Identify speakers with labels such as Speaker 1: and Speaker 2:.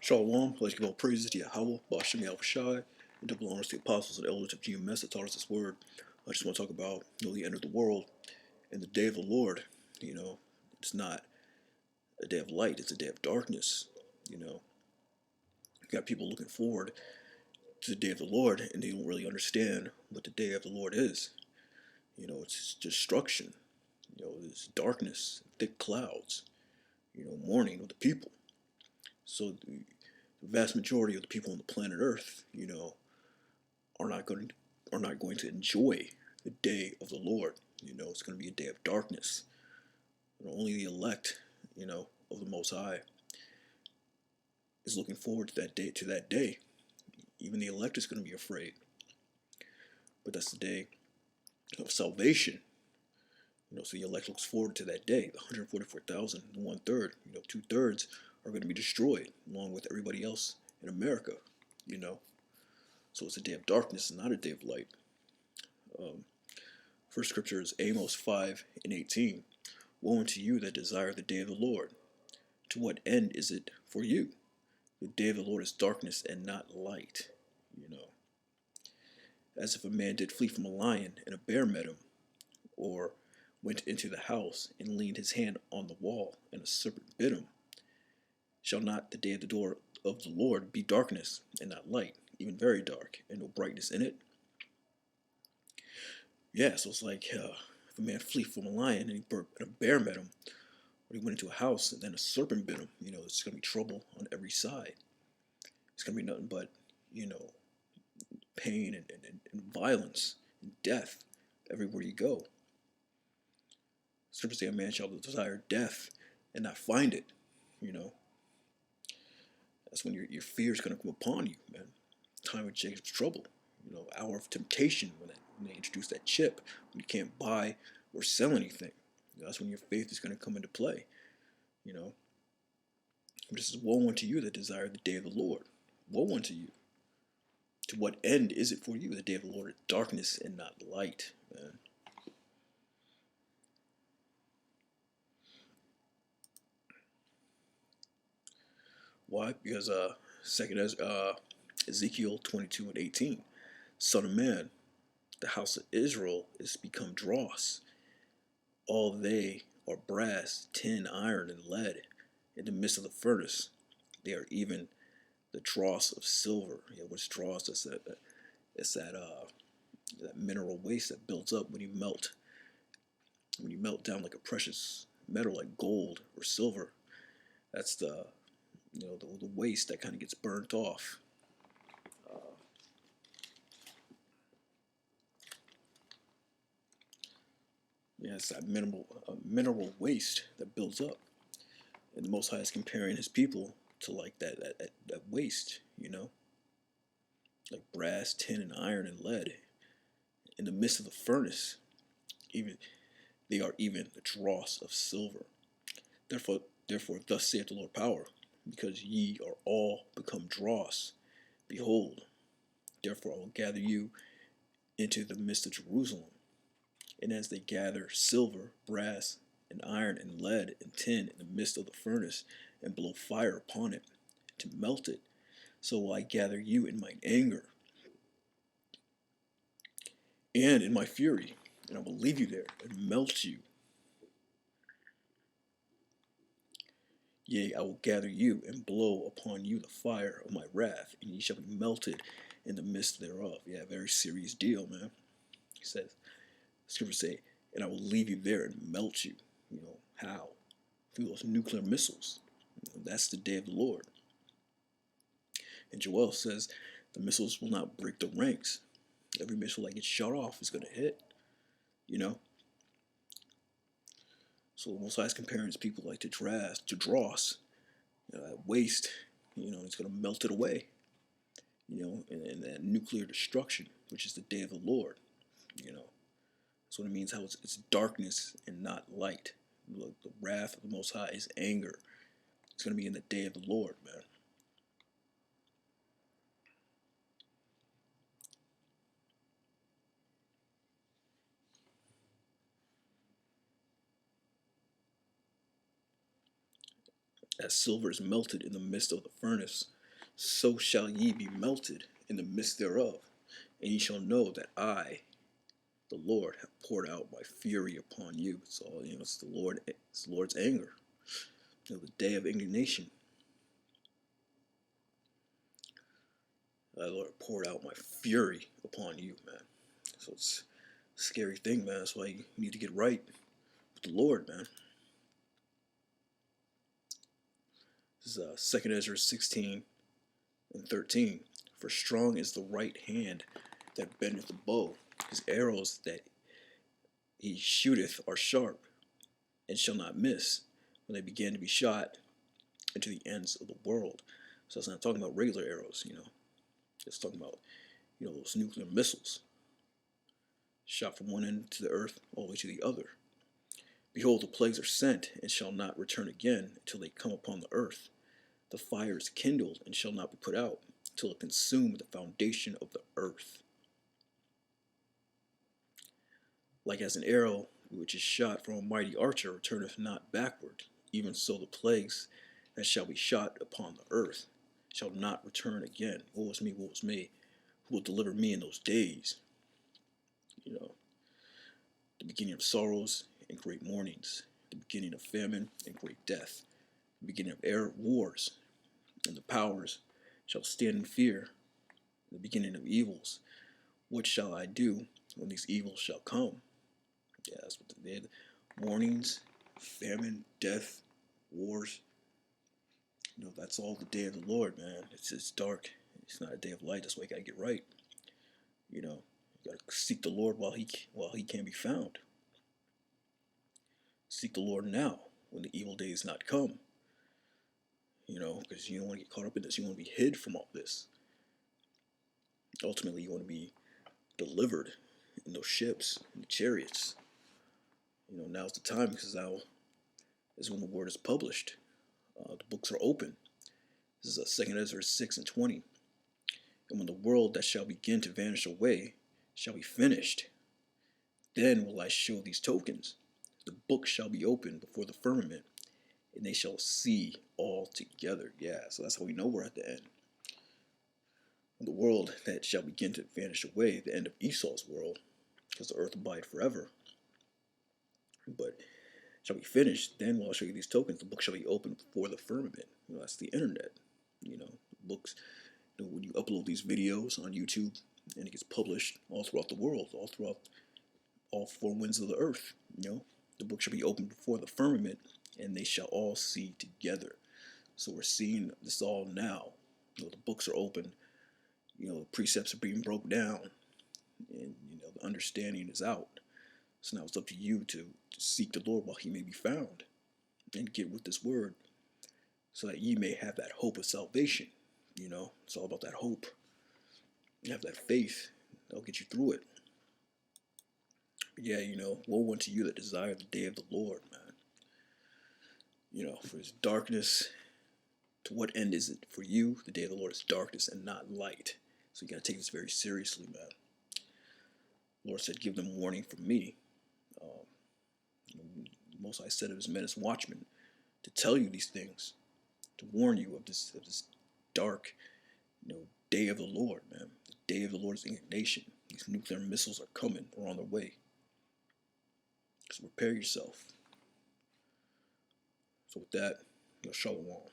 Speaker 1: Shalom, let's give all praises to Yahweh, Bashim Yahushai, and double honors to the apostles and elders of GMS that taught us this word. I just want to talk about the end of the world and the day of the Lord. It's not a day of light, it's a day of darkness. You got people looking forward to the day of the Lord, and they don't really understand what the day of the Lord is. It's destruction. It's darkness, thick clouds, mourning of the people. So the vast majority of the people on the planet Earth, are not going to enjoy the day of the Lord. It's going to be a day of darkness. Only the elect, of the Most High, is looking forward to that day. Even the elect is going to be afraid. But that's the day of salvation. So the elect looks forward to that day. The 144,000, the 1/3, 2/3 are going to be destroyed, along with everybody else in America. So it's a day of darkness, and not a day of light. First scripture is Amos 5:18. Woe unto you that desire the day of the Lord. To what end is it for you? The day of the Lord is darkness and not light. As if a man did flee from a lion and a bear met him, or went into the house and leaned his hand on the wall and a serpent bit him. Shall not the day of the door of the Lord be darkness and not light, even very dark, and no brightness in it? Yeah, so it's like if a man flee from a lion and a bear met him, or he went into a house and then a serpent bit him, it's going to be trouble on every side. It's going to be nothing but, pain and violence and death everywhere you go. Scripture say a man shall desire death and not find it. That's when your fear is going to come upon you, man. Time of Jacob's trouble. Hour of temptation when they introduce that chip when you can't buy or sell anything. That's when your faith is going to come into play. This is woe unto you that desire the day of the Lord. Woe unto you. To what end is it for you? The day of the Lord is darkness and not light, man. Why? Because second Ezekiel 22:18. Son of man, the house of Israel is become dross. All they are brass, tin, iron, and lead. In the midst of the furnace, they are even the dross of silver. What's dross? It's that mineral waste that builds up when you melt. When you melt down like a precious metal, like gold or silver. That's the waste that kind of gets burnt off. It's that mineral waste that builds up, and the Most High is comparing His people to like that waste, like brass, tin, and iron and lead. In the midst of the furnace, even they are even the dross of silver. Therefore, thus saith the Lord power, because ye are all become dross. Behold, therefore I will gather you into the midst of Jerusalem. And as they gather silver, brass, and iron, and lead, and tin in the midst of the furnace, and blow fire upon it, to melt it, so will I gather you in mine anger, and in my fury, and I will leave you there, and melt you. Yea, I will gather you, and blow upon you the fire of my wrath, and ye shall be melted in the midst thereof. Yeah, very serious deal, man. He says, Scripture say, and I will leave you there and melt you. How? Through those nuclear missiles. That's the day of the Lord. And Joel says the missiles will not break the ranks. Every missile that gets shot off is going to hit. So the Most High is comparing his people like to dross, that waste. It's going to melt it away. And that nuclear destruction, which is the day of the Lord. That's what it means. How it's darkness and not light. The wrath of the Most High is anger. It's going to be in the day of the Lord, man. As silver is melted in the midst of the furnace, so shall ye be melted in the midst thereof. And ye shall know that I, the Lord, have poured out my fury upon you. It's all, it's it's the Lord's anger. The day of indignation. The Lord poured out my fury upon you, man. So it's a scary thing, man. That's why you need to get right with the Lord, man. This is 2 Ezra 16 and 13. For strong is the right hand that bendeth the bow. His arrows that he shooteth are sharp, and shall not miss when they begin to be shot into the ends of the world. So it's not talking about regular arrows, It's talking about, those nuclear missiles shot from one end to the earth all the way to the other. Behold, the plagues are sent, and shall not return again until they come upon the earth. The fire is kindled, and shall not be put out, until it consume the foundation of the earth. Like as an arrow which is shot from a mighty archer returneth not backward, even so the plagues that shall be shot upon the earth shall not return again. Woe is me, woe is me. Who will deliver me in those days? The beginning of sorrows and great mournings, the beginning of famine and great death, the beginning of wars, and the powers shall stand in fear, the beginning of evils. What shall I do when these evils shall come? Yeah, that's what they did. Warnings, famine, death, wars. That's all the day of the Lord, man. It's dark. It's not a day of light. That's why you gotta get right. You gotta seek the Lord while he can be found. Seek the Lord now, when the evil days not come. Because you don't want to get caught up in this. You want to be hid from all this. Ultimately, you want to be delivered in those ships, in the chariots. Now's the time, because now is when the word is published. The books are open. This is 2 Ezra 6 and 20. And when the world that shall begin to vanish away shall be finished, then will I show these tokens. The book shall be opened before the firmament, and they shall see all together. Yeah, so that's how we know we're at the end. The world that shall begin to vanish away, the end of Esau's world, because the earth abide forever. But shall be finished, then will I show you these tokens. The book shall be opened before the firmament. That's the internet. Books. When you upload these videos on YouTube, and it gets published all throughout the world, all throughout all four winds of the earth. The book shall be opened before the firmament, and they shall all see together. So we're seeing this all now. The books are open. The precepts are being broke down, and the understanding is out. So now it's up to you to seek the Lord while he may be found, and get with this word, so that ye may have that hope of salvation. It's all about that hope. You have that faith that'll get you through it. But yeah, woe unto you that desire the day of the Lord, man. For his darkness, to what end is it for you? The day of the Lord is darkness and not light. So you got to take this very seriously, man. The Lord said, give them warning from me. Most I said of his men as watchmen, to tell you these things, to warn you of this dark, day of the Lord, man. The day of the Lord's indignation. These nuclear missiles are coming or on their way. So prepare yourself. So with that, shalom.